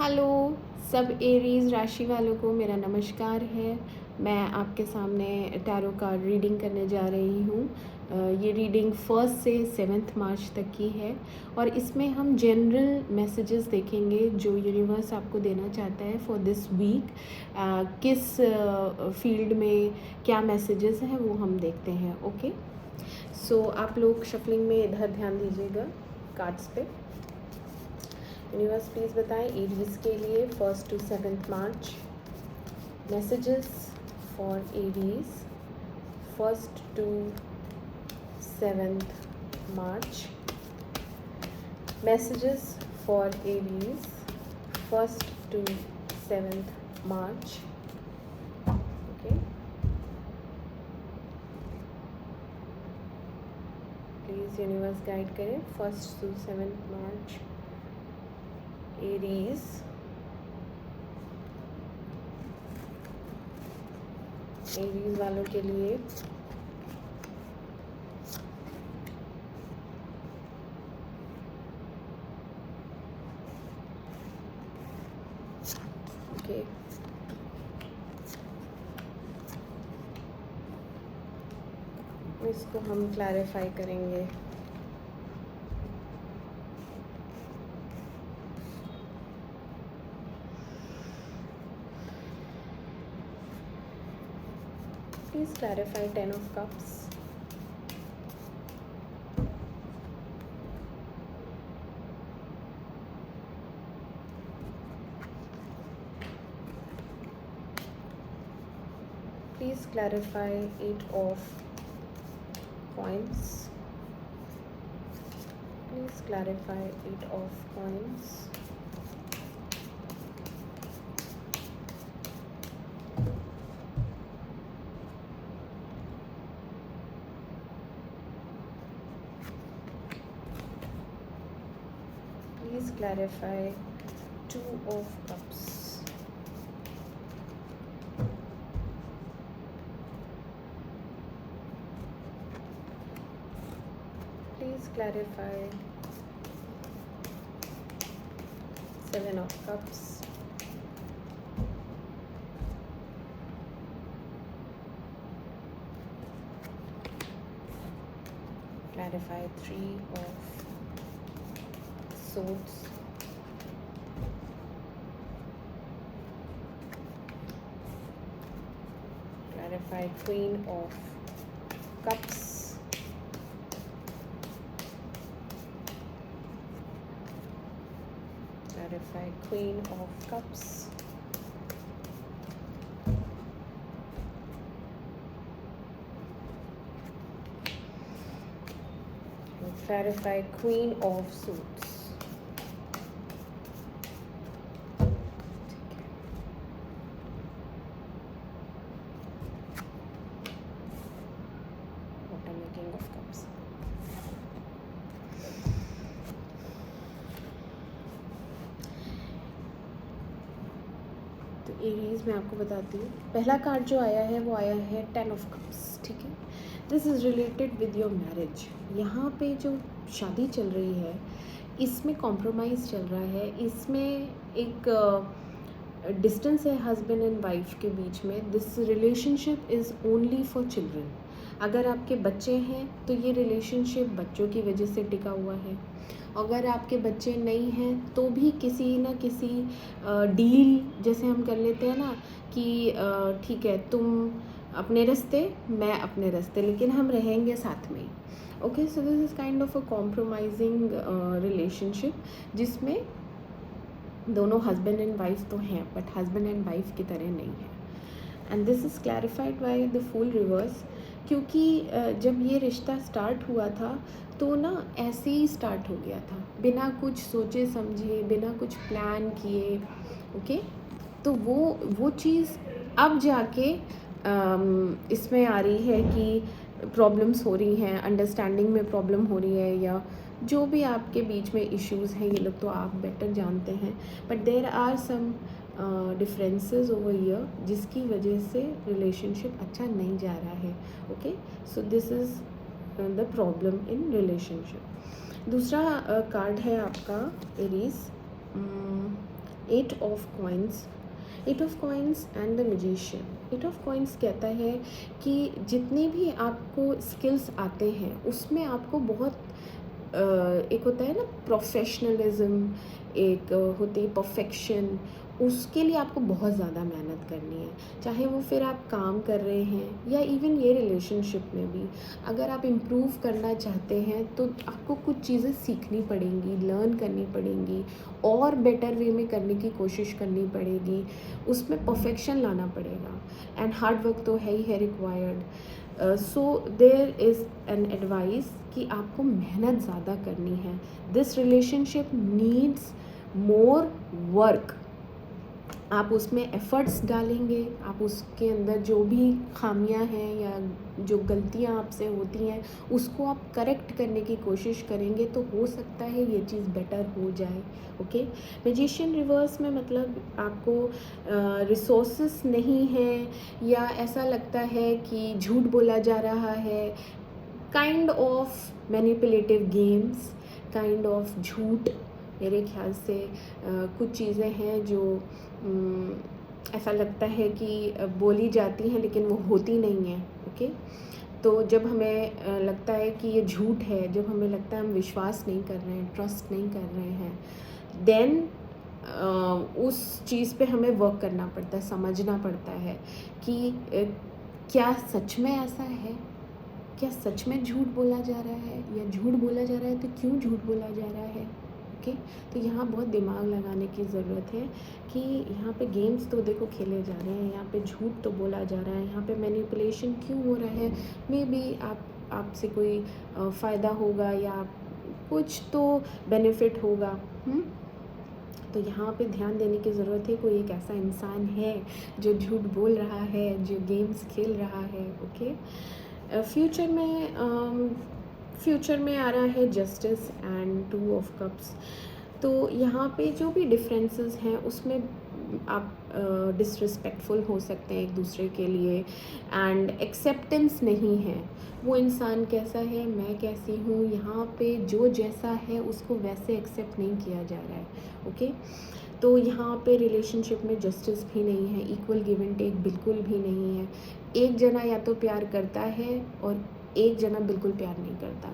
Hello सब Aries राशि वालों को मेरा नमस्कार है। मैं आपके सामने टैरो कार्ड रीडिंग करने जा रही हूँ। ये रीडिंग 1 से 7 मार्च तक की है और इसमें हम जनरल मैसेजेस देखेंगे जो यूनिवर्स आपको देना चाहता है फॉर दिस वीक। किस फील्ड में क्या मैसेजेस हैं वो हम देखते हैं। ओके, सो आप लोग शफलिंग में इधर ध्यान दीजिएगा कार्ड्स पे। यूनिवर्स प्लीज़ बताएं एरीज के लिए 1 to 7 March messages for Aries 1 to 7 March messages for Aries 1 to 7 March. Okay, please universe guide करें 1 to 7 मार्च एरीज वालों के लिए। ओके, इसको हम क्लैरिफाई करेंगे। Please clarify 10 of Cups. Please clarify 8 of Coins. Please clarify 8 of Coins. Please clarify 2 of Cups. Please clarify 7 of Cups. Clarify 3 of Swords. Clarify Queen of Cups. Clarify Queen of Cups. And clarify Queen of Swords. Bottom में King of Cups. तो Aries मैं आपको बताती हूँ, पहला card जो आया है वो आया है 10 ऑफ कप्स। ठीक है, this is related with your marriage. यहाँ पे जो शादी चल रही है इसमें कॉम्प्रोमाइज़ चल रहा है, इसमें एक डिस्टेंस है हस्बैंड एंड वाइफ के बीच में। This relationship is only for children. अगर आपके बच्चे हैं तो ये रिलेशनशिप बच्चों की वजह से टिका हुआ है। अगर आपके बच्चे नहीं हैं तो भी किसी न किसी डील जैसे हम कर लेते हैं ना कि ठीक है तुम अपने रास्ते मैं अपने रास्ते, लेकिन हम रहेंगे साथ में। Okay, so this is kind of a compromising relationship जिसमें दोनों हस्बैंड एंड वाइफ तो हैं बट हस्बैंड एंड वाइफ की तरह नहीं है। And this is clarified by the full reverse, क्योंकि जब ये रिश्ता स्टार्ट हुआ था तो ना ऐसे ही स्टार्ट हो गया था, बिना कुछ सोचे समझे, बिना कुछ प्लान किए। ओके, तो वो चीज़ अब जाके इसमें आ रही है कि प्रॉब्लम्स हो रही हैं, अंडरस्टैंडिंग में प्रॉब्लम हो रही है, या जो भी आपके बीच में इश्यूज़ हैं ये लोग तो आप बेटर जानते हैं, but there are some differences over year जिसकी वजह से रिलेशनशिप अच्छा नहीं जा रहा है। Okay, so this is the problem in relationship. दूसरा कार्ड है आपका Aries eight of coins, eight of coins and the magician. Eight of coins कहता है कि जितने भी आपको स्किल्स आते हैं उसमें आपको बहुत एक होता है ना प्रोफेशनलिज्म, एक होती है परफेक्शन, उसके लिए आपको बहुत ज़्यादा मेहनत करनी है। चाहे वो फिर आप काम कर रहे हैं या इवन ये रिलेशनशिप में भी अगर आप इम्प्रूव करना चाहते हैं तो आपको कुछ चीज़ें सीखनी पड़ेंगी, लर्न करनी पड़ेंगी, और बेटर वे में करने की कोशिश करनी पड़ेगी, उसमें परफेक्शन लाना पड़ेगा एंड हार्ड वर्क तो है ही है required. So there is an advice कि आपको मेहनत ज़्यादा करनी है। This relationship needs more work. आप उसमें एफ़र्ट्स डालेंगे, आप उसके अंदर जो भी खामियां हैं या जो गलतियां आपसे होती हैं उसको आप करेक्ट करने की कोशिश करेंगे तो हो सकता है ये चीज़ बेटर हो जाए। ओके, मैजिशियन रिवर्स में मतलब आपको रिसोर्सेस नहीं है या ऐसा लगता है कि झूठ बोला जा रहा है, kind of manipulative games, kind of झूठ। मेरे ख्याल से कुछ चीज़ें हैं जो ऐसा लगता है कि बोली जाती हैं लेकिन वो होती नहीं हैं। ओके, तो जब हमें लगता है कि ये झूठ है, जब हमें लगता है हम विश्वास नहीं कर रहे हैं, ट्रस्ट नहीं कर रहे हैं, देन उस चीज़ पे हमें वर्क करना पड़ता है, समझना पड़ता है कि क्या सच में ऐसा है, क्या सच में झूठ बोला जा रहा है, या झूठ बोला जा रहा है तो क्यों झूठ बोला जा रहा है। ओके, तो यहाँ बहुत दिमाग लगाने की ज़रूरत है कि यहाँ पे गेम्स तो देखो खेले जा रहे हैं, यहाँ पे झूठ तो बोला जा रहा है, यहाँ पे मैनिपुलेशन क्यों हो रहा है, मे बी आपसे कोई फ़ायदा होगा या कुछ तो बेनिफिट होगा। तो यहाँ पे ध्यान देने की ज़रूरत है। कोई एक ऐसा इंसान है जो झूठ बोल रहा है, जो गेम्स खेल रहा है। ओके, फ्यूचर में आ रहा है justice and two of cups. तो यहाँ पे जो भी डिफरेंसेस हैं उसमें आप डिसरिस्पेक्टफुल हो सकते हैं एक दूसरे के लिए, एंड एक्सेप्टेंस नहीं है। वो इंसान कैसा है, मैं कैसी हूँ, यहाँ पे जो जैसा है उसको वैसे एक्सेप्ट नहीं किया जा रहा है। ओके, तो यहाँ पे रिलेशनशिप में जस्टिस भी नहीं है, इक्वल गिव एंड टेक बिल्कुल भी नहीं है। एक जना या तो प्यार करता है और एक जना बिल्कुल प्यार नहीं करता,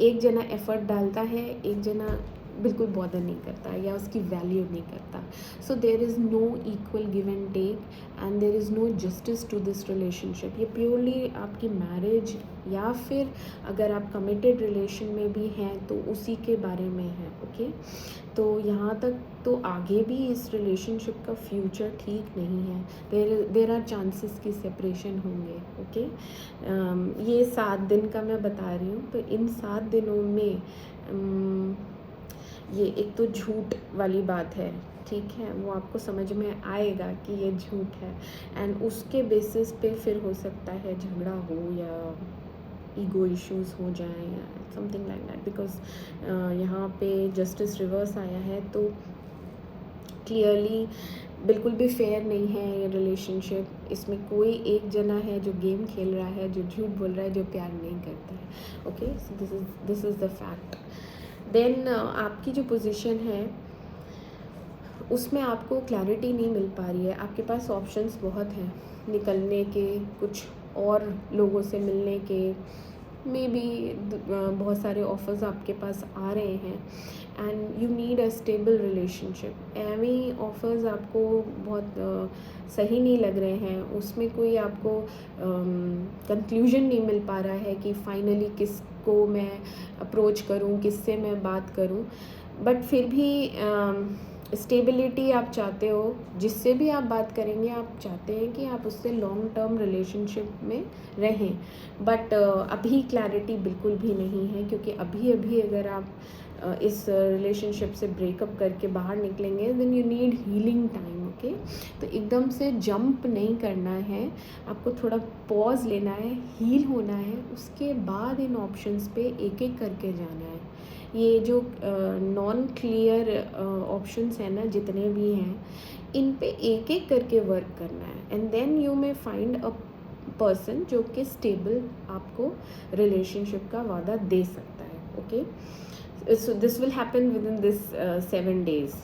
एक जना एफ़र्ट डालता है, एक जना बिल्कुल बॉदर नहीं करता या उसकी वैल्यू नहीं करता। So there is no equal give and take and there is no justice to this relationship. ये प्योरली आपकी मैरिज या फिर अगर आप कमिटेड रिलेशन में भी हैं तो उसी के बारे में है। ओके, तो यहाँ तक तो आगे भी इस रिलेशनशिप का फ्यूचर ठीक नहीं है। देर आर चांसेस कि सेपरेशन होंगे। ओके, ये 7 दिन का मैं बता रही हूँ। तो इन 7 दिनों में ये एक तो झूठ वाली बात है, ठीक है, वो आपको समझ में आएगा कि ये झूठ है, एंड उसके बेसिस पे फिर हो सकता है झगड़ा हो या ईगो इश्यूज़ हो जाएं या समथिंग लाइक दैट, बिकॉज यहाँ पे जस्टिस रिवर्स आया है। तो क्लियरली बिल्कुल भी फेयर नहीं है ये रिलेशनशिप। इसमें कोई एक जना है जो गेम खेल रहा है, जो झूठ बोल रहा है, जो प्यार नहीं करता है। Okay, so this is the fact. Then आपकी जो पोजीशन है उसमें आपको क्लैरिटी नहीं मिल पा रही है। आपके पास ऑप्शंस बहुत हैं निकलने के, कुछ और लोगों से मिलने के, मे बी बहुत सारे ऑफ़र्स आपके पास आ रहे हैं, and you need a stable relationship. एवी ऑफ़र्स आपको बहुत सही नहीं लग रहे हैं, उसमें कोई आपको कंक्लूजन नहीं मिल पा रहा है कि फाइनली किसको मैं अप्रोच करूं, किससे मैं बात करूं, बट फिर भी स्टेबिलिटी आप चाहते हो। जिससे भी आप बात करेंगे आप चाहते हैं कि आप उससे लॉन्ग टर्म रिलेशनशिप में रहें, बट अभी क्लैरिटी बिल्कुल भी नहीं है, क्योंकि अभी अगर आप इस रिलेशनशिप से ब्रेकअप करके बाहर निकलेंगे then you need healing time. Okay, तो एकदम से जंप नहीं करना है, आपको थोड़ा पॉज लेना है, हील होना है, उसके बाद इन ऑप्शंस पे एक एक करके जाना है। ये जो नॉन क्लियर ऑप्शंस हैं ना, जितने भी हैं, इन पे एक एक करके वर्क करना है, and then you may find a person जो कि स्टेबल आपको रिलेशनशिप का वादा दे सकता है। Okay, so this will happen within this 7 days.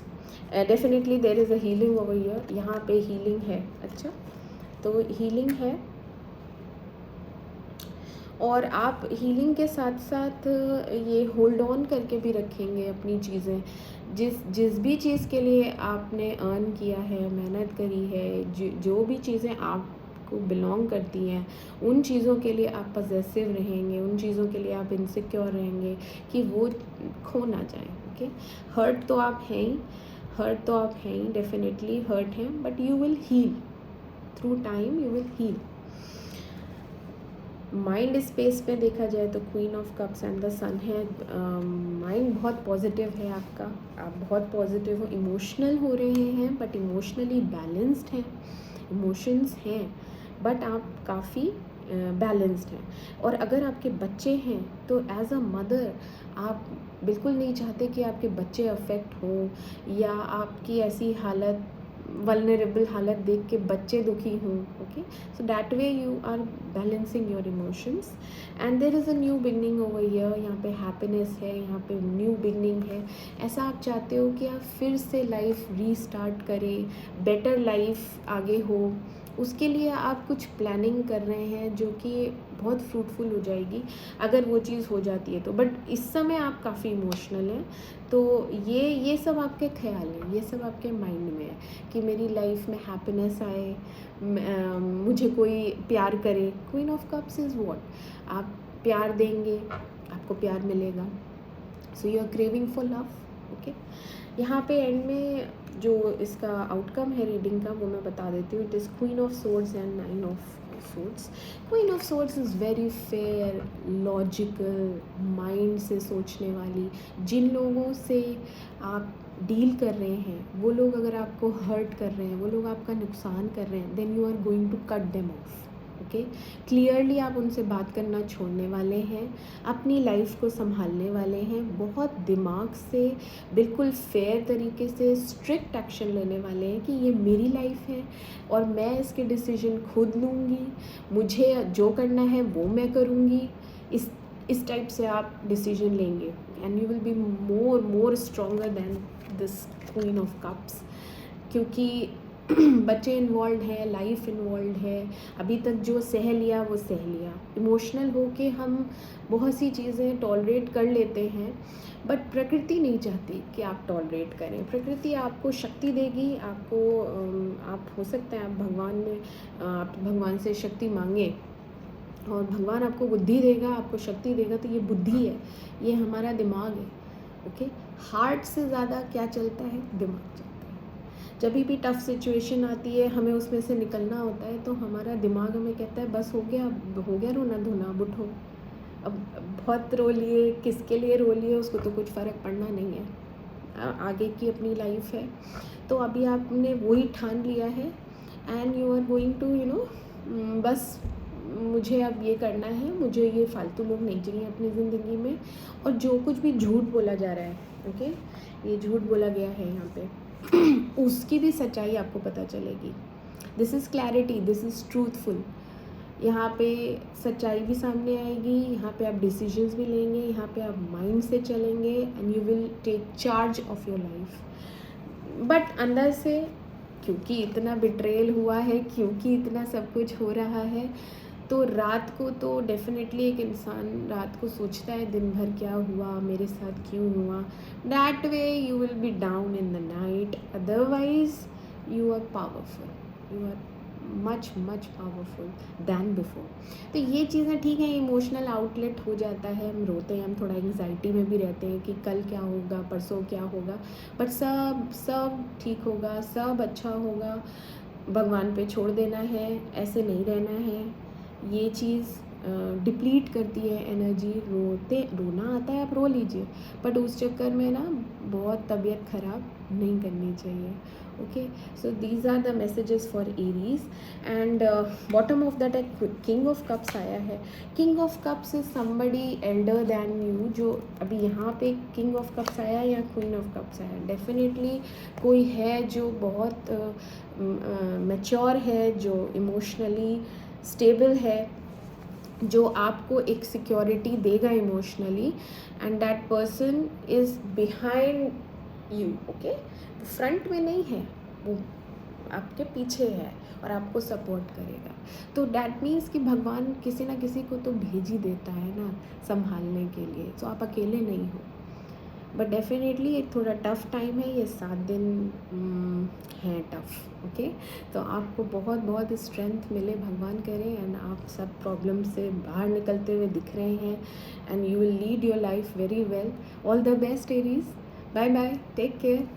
Definitely there is a healing over here, यहाँ पे हीलिंग है। अच्छा, तो हीलिंग है, और आप हीलिंग के साथ साथ ये होल्ड ऑन करके भी रखेंगे अपनी चीज़ें। जिस भी चीज़ के लिए आपने अर्न किया है, मेहनत करी है, जो भी चीज़ें आपको बिलोंग करती हैं, उन चीज़ों के लिए आप पॉसेसिव रहेंगे, उन चीज़ों के लिए आप इनसिक्योर रहेंगे कि वो खो ना जाए। ओके, हर्ट तो आप हैं ही, डेफिनेटली हर्ट हैं, but you will heal through time, you will heal. Mind space में देखा जाए तो queen of cups and the sun है। माइंड बहुत पॉजिटिव है आपका, आप बहुत पॉजिटिव हो, इमोशनल हो रहे हैं बट इमोशनली बैलेंस्ड हैं, इमोशंस हैं बट आप काफ़ी बैलेंस्ड हैं। और अगर आपके बच्चे हैं तो एज अ मदर आप बिल्कुल नहीं चाहते कि आपके बच्चे अफेक्ट हो, या आपकी ऐसी हालत, वल्नरेबल हालत देख के बच्चे दुखी हों। Okay, so that way you are balancing your emotions and there is a new beginning over here. यहाँ पे हैप्पीनेस है, यहाँ पे न्यू बिगनिंग है। ऐसा आप चाहते हो कि आप फिर से लाइफ रीस्टार्ट करें, बेटर लाइफ आगे हो, उसके लिए आप कुछ प्लानिंग कर रहे हैं जो कि बहुत फ्रूटफुल हो जाएगी अगर वो चीज़ हो जाती है तो। बट इस समय आप काफ़ी इमोशनल हैं, तो ये सब आपके ख्याल हैं, ये सब आपके माइंड में है कि मेरी लाइफ में हैप्पीनेस आए, मुझे कोई प्यार करे। Queen of cups is what, आप प्यार देंगे, आपको प्यार मिलेगा। So you are craving for love. Okay, यहाँ पे एंड में जो इसका आउटकम है रीडिंग का वो मैं बता देती हूँ। It is queen of swords and nine of swords. Queen of swords is very fair, logical, mind से सोचने वाली। जिन लोगों से आप डील कर रहे हैं वो लोग अगर आपको हर्ट कर रहे हैं, वो लोग आपका नुकसान कर रहे हैं, then you are going to cut them off. Okay, clearly आप उनसे बात करना छोड़ने वाले हैं, अपनी लाइफ को संभालने वाले हैं, बहुत दिमाग से, बिल्कुल फेयर तरीके से स्ट्रिक्ट एक्शन लेने वाले हैं कि ये मेरी लाइफ है और मैं इसके डिसीजन खुद लूँगी, मुझे जो करना है वो मैं करूँगी। इस टाइप से आप डिसीजन लेंगे and you will be more stronger than this queen of cups, क्योंकि बच्चे इन्वॉल्व है, लाइफ इन्वॉल्व है, अभी तक जो सह लिया वो सह लिया। इमोशनल हो के हम बहुत सी चीज़ें टॉलरेट कर लेते हैं, बट प्रकृति नहीं चाहती कि आप टॉलरेट करें। प्रकृति आपको शक्ति देगी, आपको आप हो सकते हैं आप भगवान में, आप भगवान से शक्ति मांगें और भगवान आपको बुद्धि देगा, आपको शक्ति देगा, तो ये बुद्धि है, ये हमारा दिमाग है। ओके, हार्ट से ज़्यादा क्या चलता है? दिमाग चलता है। जब भी टफ़ सिचुएशन आती है, हमें उसमें से निकलना होता है, तो हमारा दिमाग हमें कहता है बस हो गया रोना धोना, अब उठो। अब बहुत रो लिए, किसके लिए रो लिए, उसको तो कुछ फ़र्क पड़ना नहीं है, आगे की अपनी लाइफ है। तो अभी आपने वही ठान लिया है and you are going to बस मुझे अब ये करना है, मुझे ये फालतू लोग नहीं चाहिए अपनी ज़िंदगी में। और जो कुछ भी झूठ बोला जा रहा है, ओके, ये झूठ बोला गया है यहाँ पे, उसकी भी सच्चाई आपको पता चलेगी। This is clarity, this is truthful. यहाँ पे सच्चाई भी सामने आएगी, यहाँ पे आप डिसीजंस भी लेंगे, यहाँ पे आप माइंड से चलेंगे and you will take charge of your life. But अंदर से क्योंकि इतना बिट्रेल हुआ है, क्योंकि इतना सब कुछ हो रहा है, तो रात को तो डेफिनेटली एक इंसान रात को सोचता है दिन भर क्या हुआ, मेरे साथ क्यों हुआ। That way you will be down in the night, otherwise you are powerful, you are much powerful than before. तो ये चीज़ें ठीक है, इमोशनल आउटलेट हो जाता है, हम रोते हैं, हम थोड़ा एंग्जाइटी में भी रहते हैं कि कल क्या होगा, परसों क्या होगा, बट सब ठीक होगा, सब अच्छा होगा। भगवान पे छोड़ देना है, ऐसे नहीं रहना है। ये चीज़ डिप्लीट करती है एनर्जी। रोना आता है, आप रो लीजिए, बट उस चक्कर में ना बहुत तबीयत ख़राब नहीं करनी चाहिए। Okay, so these are the messages for Aries and bottom of the deck king of cups आया है। King of cups is somebody elder than you. जो अभी यहाँ पे किंग ऑफ कप्स आया या क्वीन ऑफ कप्स आया, डेफिनेटली कोई है जो बहुत मैच्योर है, जो इमोशनली स्टेबल है, जो आपको एक सिक्योरिटी देगा emotionally, and that person is behind you. Okay, front में नहीं है, वो आपके पीछे है और आपको सपोर्ट करेगा। तो डैट मीन्स कि भगवान किसी ना किसी को तो भेज ही देता है ना संभालने के लिए, तो आप अकेले नहीं हो। बट डेफिनेटली एक थोड़ा टफ़ टाइम है, ये 7 दिन हैं टफ़, ओके। तो आपको बहुत बहुत स्ट्रेंथ मिले, भगवान करे, एंड आप सब प्रॉब्लम से बाहर निकलते हुए दिख रहे हैं, and you will lead your life very well. All the best Aries, bye bye, take care.